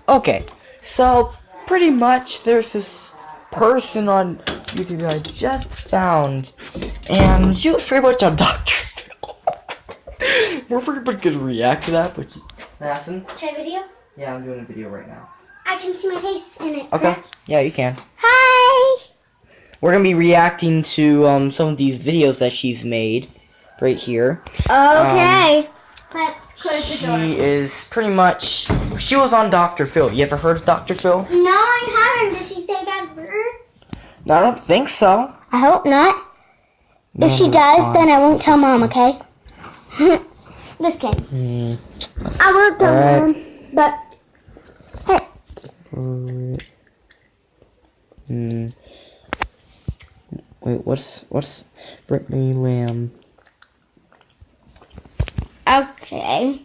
Okay, so pretty much there's this person on YouTube that I just found, and she was pretty much on Dr. Phil. We're pretty much gonna react to that, but Madison? Try video? Yeah, I'm doing a video right now. I can see my face in it. Okay, yeah, you can. Hi! We're gonna be reacting to some of these videos that she's made right here. Okay. Let's close the door. She is pretty much, she was on Dr. Phil. You ever heard of Dr. Phil? No, I haven't. Did she say bad words? No, I don't think so. I hope not. No, If she does, then I won't tell Mom, okay? Just kidding. I will tell Alright. Mom, but hey. Wait, what's Brittany Lamb? Okay.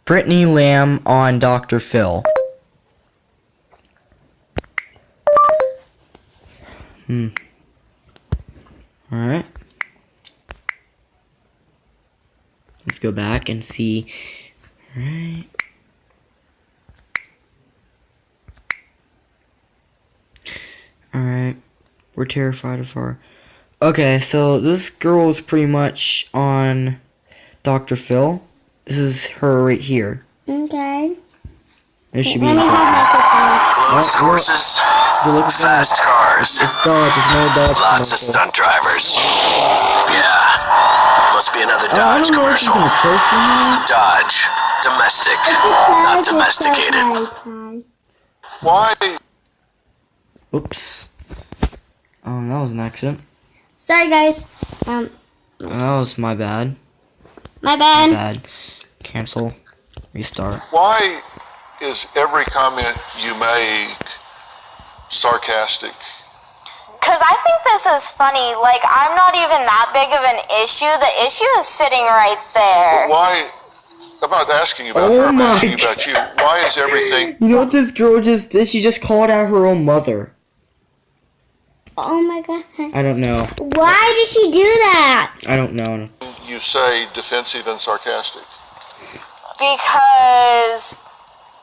Brittany Lamb on Dr. Phil. Alright. Let's go back and see. Alright. Alright. We're terrified of her. Okay, so this girl is pretty much on Dr. Phil. This is her right here. Okay. It should be Let me have Closed courses, fast cars, It's dark, there's no dog. lots of stunt drivers. Yeah, must be another I Dodge don't know if she's commercial. gonna post it. Dodge, domestic, not domesticated. Why? Oops. That was an accident. Sorry, guys. That was my bad. My My bad. bad. Cancel. Restart. Why is every comment you make sarcastic? Because I think this is funny. Like, I'm not even that big of an issue. The issue is sitting right there. Why? I'm not asking you about Oh her, I'm my asking you about you. Why is everything You know what this girl just did? She just called out her own mother. Oh my god. I don't know. Why did she do that? I don't know. you say defensive and sarcastic? Because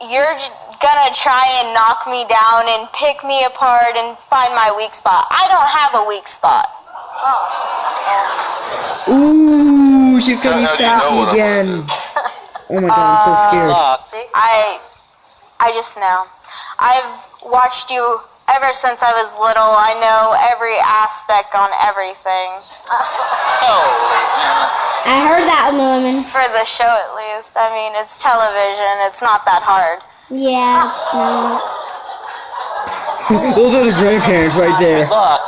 you're gonna try and knock me down and pick me apart and find my weak spot. I don't have a weak spot. Ooh, she's gonna be How do you know sassy what I'm again. gonna Oh my god, I'm so scared. I just know. I've watched you ever since I was little. I know every aspect on everything. I heard that, woman. For the show, at least. I mean, it's television. It's not that hard. Yeah, it's not. Those are the grandparents right there. Well,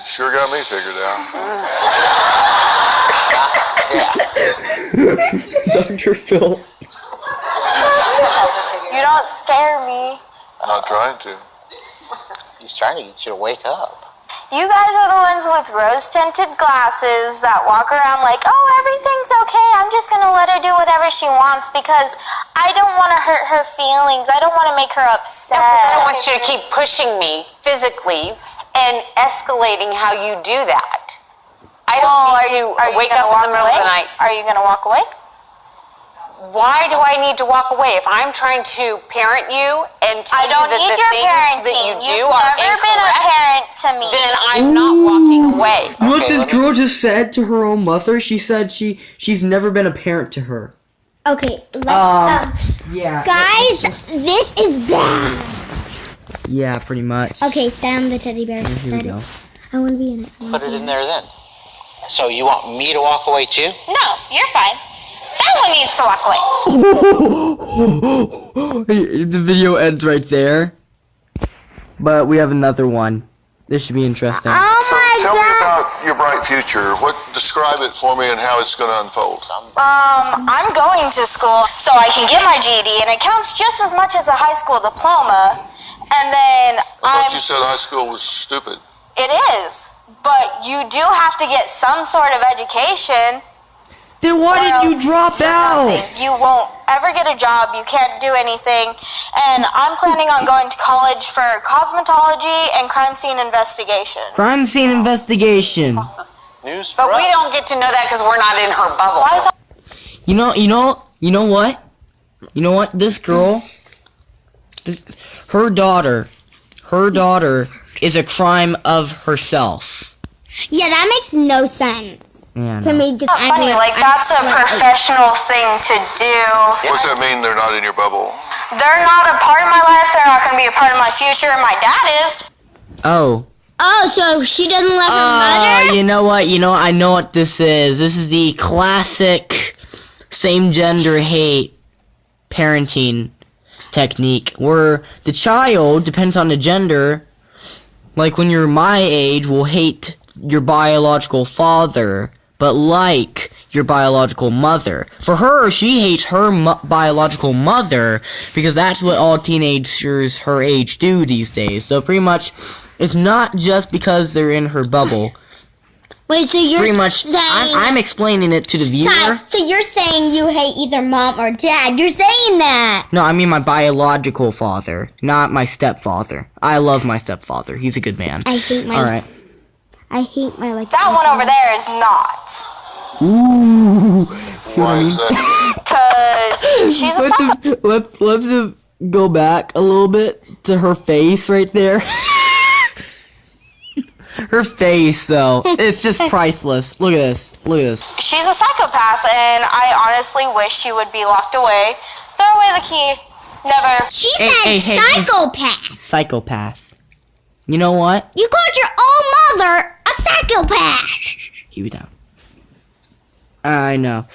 sure got me figured out. Dr. Phil. You don't scare me. I'm not trying to. He's trying to get you to wake up. You guys are the ones with rose-tinted glasses that walk around like, oh, everything's okay. I'm just going to let her do whatever she wants because I don't want to hurt her feelings. I don't want to make her upset. I don't want you to keep pushing me physically and escalating how you do that. I don't need to wake up in the middle of the night. Are you going to walk away? Why do I need to walk away? If I'm trying to parent you and tell I don't you need that your the things parenting. that you do You've are never been a incorrect, parent to me. then I'm not walking away. You know what Okay, this let me- girl just said to her own mother? She said she's never been a parent to her. Okay, let's, Yeah. guys, this is bad. Yeah, pretty much. Okay, stay on the teddy bear. Here we go. I want to be in it. Put it in there then. So you want me to walk away too? No, you're fine. That one needs to walk away. The video ends right there. But we have another one. This should be interesting. Oh So my tell me god. about your bright future. Describe it for me and how it's going to unfold. I'm going to school so I can get my GED, and it counts just as much as a high school diploma. And then I thought you said high school was stupid. It is, but you do have to get some sort of education. Then why or did you else drop out? nothing. You won't ever get a job. You can't do anything. And I'm planning on going to college for cosmetology and crime scene investigation. Crime scene investigation. News for But we us. don't get to know that because we're not in her bubble. Why is that? You know what? You know what? This girl, her daughter is a crime of herself. Yeah, that makes no sense Yeah, to me. 'Cause I Funny, know- like that's a professional thing to do. What does that mean they're not in your bubble? They're not a part of my life. They're not going to be a part of my future. My dad is. Oh. Oh, so she doesn't love her mother? You know what? I know what this is. This is the classic same-gender hate parenting technique where the child, depends on the gender, like when you're my age, will hate your biological father, but like your biological mother. For her, she hates her biological mother because that's what all teenagers her age do these days. So pretty much, it's not just because they're in her bubble. Wait, so you're Pretty much, saying... I'm explaining it to the viewer. Ty, so you're saying you hate either mom or dad. You're saying that. No, I mean my biological father, not my stepfather. I love my stepfather. He's a good man. I hate my... All right. I hate my, like... That one over there is not. Ooh. Why is that? Because she's a psycho. Let's just go back a little bit to her face right there. Her face, though, it's just priceless. Look at this. Look at this. She's a psychopath, and I honestly wish she would be locked away. Throw away the key. Never. She Hey, said hey, hey. psychopath. Psychopath. You know what? You called your own mother a psychopath. Shh. Keep it down. I know.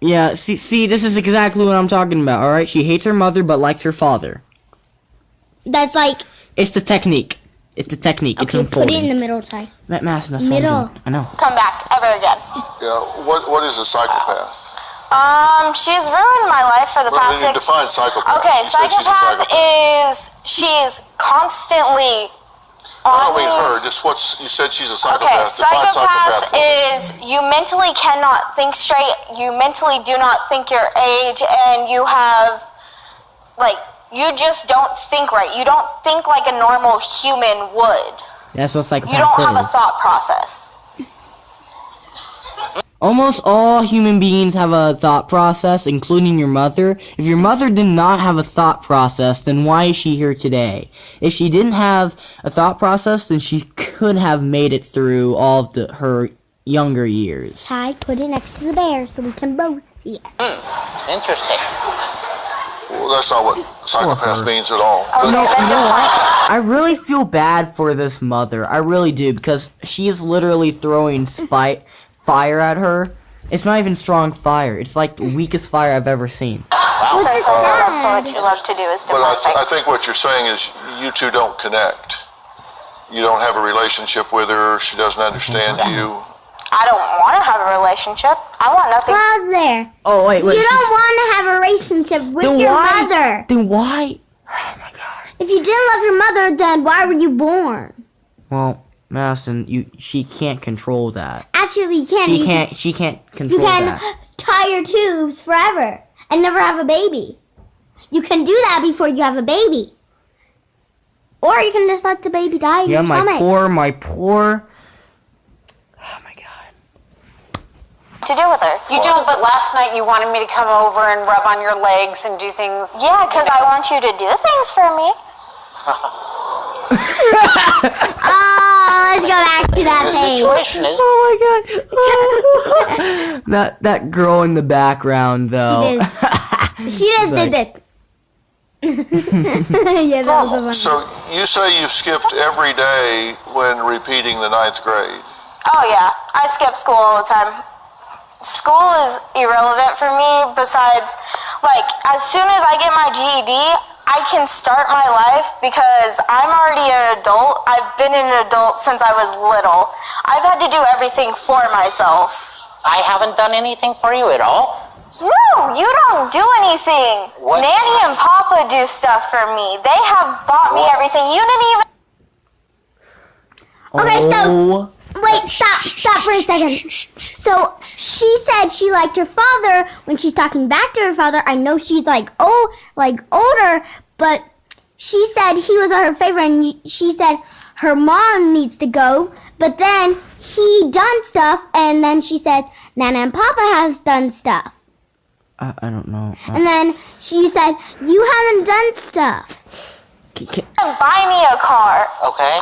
Yeah, see, this is exactly what I'm talking about, alright? She hates her mother, but likes her father. That's like... It's the technique. It's the technique. It's Okay, put unfolding. it in the middle, Ty. Matt Masson, that's what I'm Middle. doing. I know. Come back ever again. Yeah. What is a psychopath? She's ruined my life for the Well, past then you 6. define psychopath. Okay, You said she's a psychopath psychopath. is she's constantly I don't mean on- her. Just you said she's a Okay, psychopath. Define psychopath psychopath for me. is you mentally cannot think straight. You mentally do not think your age, and you have, like, you just don't think right. You don't think like a normal human would. That's what psychopath You don't have a is. thought process. Almost all human beings have a thought process, including your mother. If your mother did not have a thought process, then why is she here today? If she didn't have a thought process, then she could have made it through all of her younger years. Ty, put it next to the bear so we can both see it. Interesting. Well, that's not what psychopath means at all. But You know what? I really feel bad for this mother. I really do, because she is literally throwing fire at her. It's not even strong fire. It's like the weakest fire I've ever seen. That's what you love to do is But define I things. think what you're saying is you two don't connect. You don't have a relationship with her. She doesn't understand you. I don't want to have a relationship. I want nothing. Pause there. Oh, wait. You don't want to have a relationship with Then your why? mother. Then why? Oh my god. If you didn't love your mother, then why were you born? Well, Madison, she can't control that. Actually, you can't. She can't You control can that. tie your tubes forever and never have a baby. You can do that before you have a baby. Or you can just let the baby die in Yeah, your my stomach. poor. Oh my god. To do with her. You do, but last night you wanted me to come over and rub on your legs and do things. Yeah, because I want you to do things for me. Oh, let's go back to that The page. situation is Oh my god. that girl in the background though. She just did this. Yeah, that was the one. So you say you've skipped every day when repeating the 9th grade. Oh yeah, I skip school all the time. School is irrelevant for me besides, like, as soon as I get my GED, I can start my life because I'm already an adult. I've been an adult since I was little. I've had to do everything for myself. I haven't done anything for you at all. No, you don't do anything. What? Nanny and Papa do stuff for me. They have bought me everything. You didn't even... Okay, so Oh. wait, stop for a second. So she said she liked her father when she's talking back to her father. I know she's like older, but she said he was her favorite, and she said her mom needs to go But then he done stuff, and then she says, Nana and Papa have done stuff. I don't know. And then she said, you haven't done stuff. Buy me a car. Okay.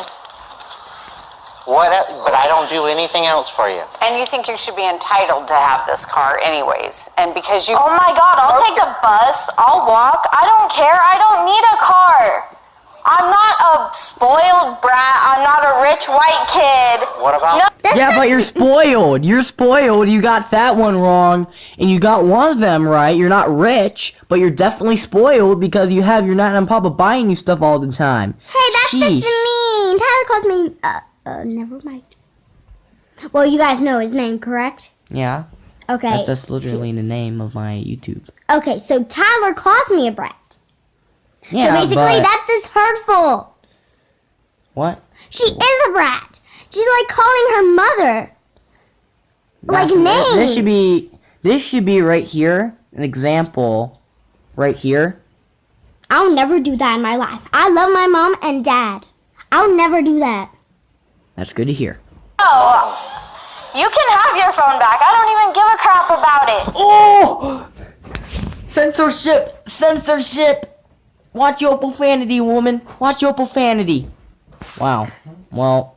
But I don't do anything else for you. And you think you should be entitled to have this car anyways. And because you... Oh my God, I'll take the bus. I'll walk. I don't care. I don't need a car. I'm not a spoiled brat. I'm not a rich white kid. What about... No. Yeah, but you're spoiled. You're spoiled. You got that one wrong, and you got one of them right. You're not rich, but you're definitely spoiled because you have your Nana and Papa buying you stuff all the time. Hey, that's Sheesh. just mean. Tyler calls me, never mind. Well, you guys know his name, correct? Yeah, Okay. that's literally the name of my YouTube. Okay, so Tyler calls me a brat. Yeah, So basically, but that's just hurtful. what? She is a brat. She's like calling her mother. Like That's- names. This should be right here. An example, right here. I'll never do that in my life. I love my mom and dad. I'll never do that. That's good to hear. Oh, you can have your phone back. I don't even give a crap about it. Oh! Censorship! Censorship! Watch your profanity, woman. Watch your profanity. Wow. Well,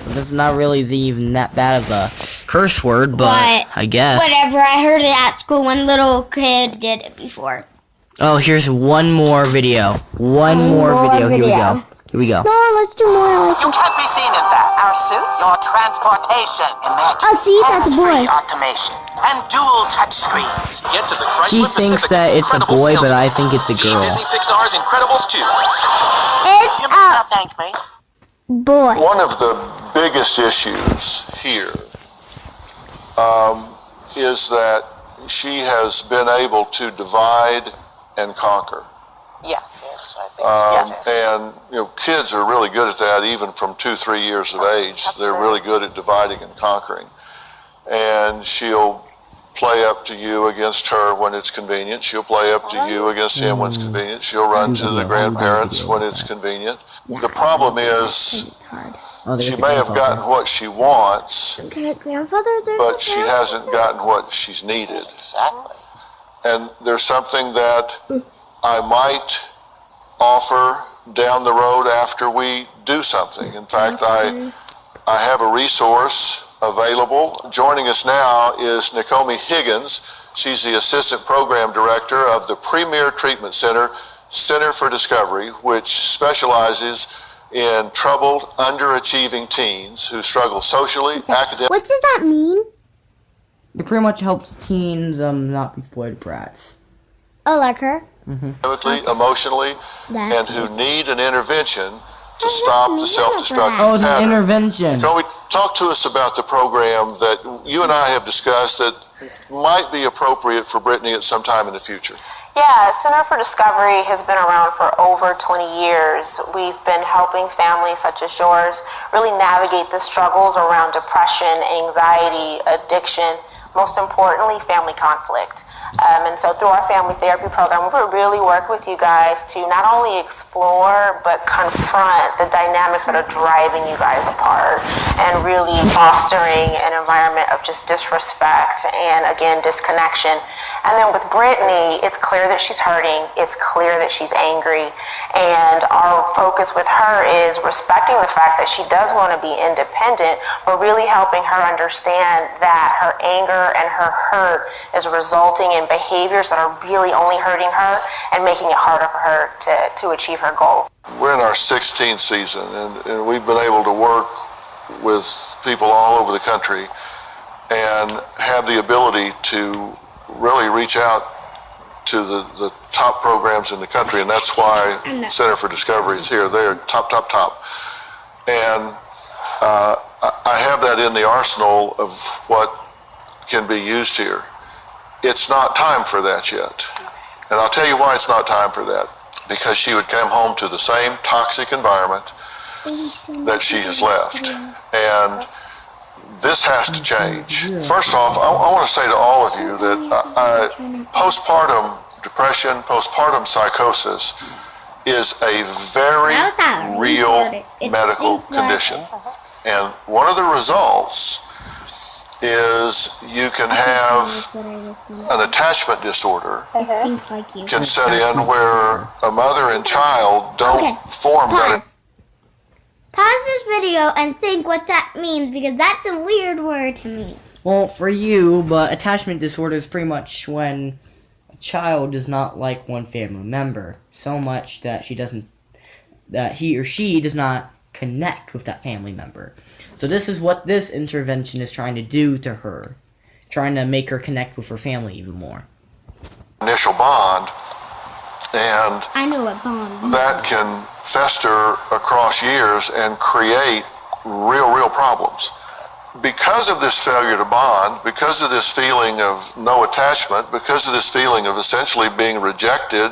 that's not really even that bad of a curse word, but What? I guess. Whatever, I heard it at school. One little kid did it before. Oh, here's one more video. One more video. Here we go. Here we go. No, let's do more. You can't be seen in that. Our suits? Nor transportation. Imagine Oh, see, that's a boy. hands-free automation and dual touch screens. Get to the She Chrysler thinks Pacific that it's a Incredible boy, Sales but I Week. think it's a See girl. Disney Pixar's Incredibles 2. It's You may not thank me. boy. One of the biggest issues here is that she has been able to divide and conquer. Yes. I think Yes. And kids are really good at that, even from 2-3 years of age. They're really good at dividing and conquering. And she'll play up to you against her when it's convenient. She'll play up to you against him when it's convenient. She'll run to the grandparents when it's convenient. The problem is Oh, there's she the may have grandfather. gotten what she wants, Okay, grandfather, there's but she hasn't gotten what she's needed. exactly. And there's something that I might offer down the road after we do something. In fact, I have a resource available. Joining us now is Naomi Higgins. She's the Assistant Program Director of the Premier Treatment Center, Center for Discovery, which specializes in troubled, underachieving teens who struggle socially, academically, What does that mean? It pretty much helps teens not be spoiled brats. Oh, like her? emotionally, That. and who need an intervention to stop the self-destructive Oh, the pattern. intervention. Can talk to us about the program that you and I have discussed that might be appropriate for Brittany at some time in the future? Yeah, Center for Discovery has been around for over 20 years. We've been helping families such as yours really navigate the struggles around depression, anxiety, addiction, most importantly, family conflict. And so through our family therapy program, we really work with you guys to not only explore, but confront the dynamics that are driving you guys apart and really fostering an environment of just disrespect and, again, disconnection. And then with Brittany, it's clear that she's hurting. It's clear that she's angry. And our focus with her is respecting the fact that she does want to be independent, but really helping her understand that her anger and her hurt is resulting in behaviors that are really only hurting her and making it harder for her to achieve her goals. We're in our 16th season, and we've been able to work with people all over the country and have the ability to really reach out to the top programs in the country, and that's why Center for Discovery is here. They're top. And I have that in the arsenal of what can be used here. It's not time for that yet. And I'll tell you why it's not time for that. Because she would come home to the same toxic environment that she has left. And this has to change. First off, I want to say to all of you that postpartum depression, postpartum psychosis is a very real medical condition. And one of the results is you can have an attachment disorder can set in where a mother and child don't form that. Pause this video and think what that means, because that's a weird word to me. Well, for you, but attachment disorder is pretty much when a child does not like one family member so much that he or she does not connect with that family member. So this is what this intervention is trying to do to her, trying to make her connect with her family even more. Initial bond, and I know what bond means. that can fester across years and create real problems. Because of this failure to bond, because of this feeling of no attachment, because of this feeling of essentially being rejected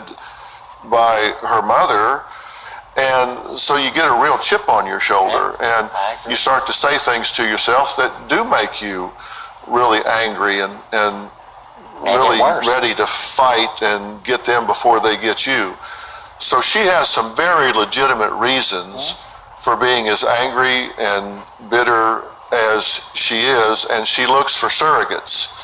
by her mother, and so you get a real chip on your shoulder, and you start to say things to yourself that do make you really angry and really ready to fight and get them before they get you. So she has some very legitimate reasons for being as angry and bitter as she is, and she looks for surrogates.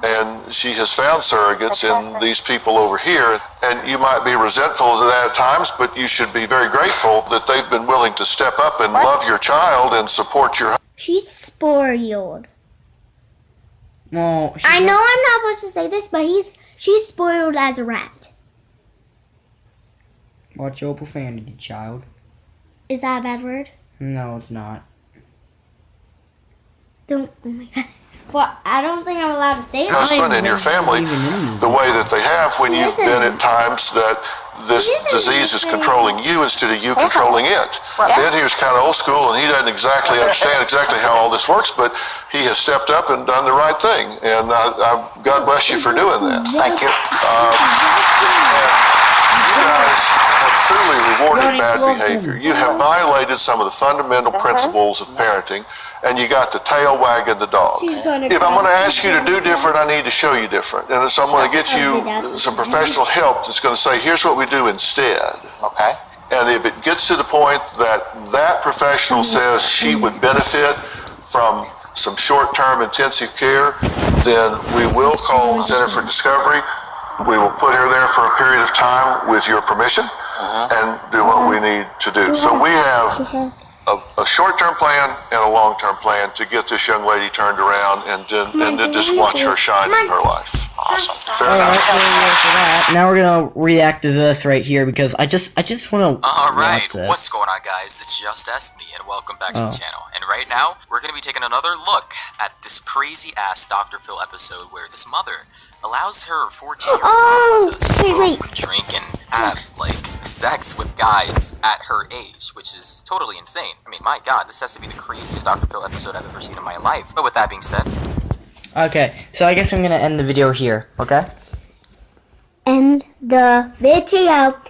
And she has found surrogates in these people over here, and you might be resentful of that at times, but you should be very grateful that they've been willing to step up and love your child and support your. She's spoiled. Well, I know I'm not supposed to say this, but she's spoiled as a rat. Watch your profanity, child. Is that a bad word? No, it's not. Don't. Oh my god. Well, I don't think I'm allowed to say it. Husband and your family the way that they have when you've been at times that this disease is controlling you instead of you controlling it. Ben here's kind of old school, and he doesn't exactly understand exactly how all this works, but he has stepped up and done the right thing, and God bless you for doing that. Thank you. You guys have truly rewarded bad behavior. You have violated some of the fundamental principles of parenting, and you got the tail wagging the dog. If I'm going to ask you to do different, I need to show you different. And so I'm going to get you some professional help that's going to say, here's what we do instead. Okay. And if it gets to the point that that professional says she would benefit from some short-term intensive care, then we will call the Center for Discovery. We will put her there for a period of time with your permission and do what we need to do. So we have a short-term plan and a long-term plan to get this young lady turned around and then just watch her shine in her life. Awesome. Fair enough. Now we're gonna react to this right here because I just want to. Alright, what's going on, guys? It's Just Ask Me, and welcome back to the channel. And right now, we're gonna be taking another look at this crazy-ass Dr. Phil episode where this mother allows her 14-year-old to smoke, drink, and have, sex with guys at her age, which is totally insane. I mean, my god, this has to be the craziest Dr. Phil episode I've ever seen in my life. But with that being said... Okay, so I guess I'm gonna end the video here, okay? End the video.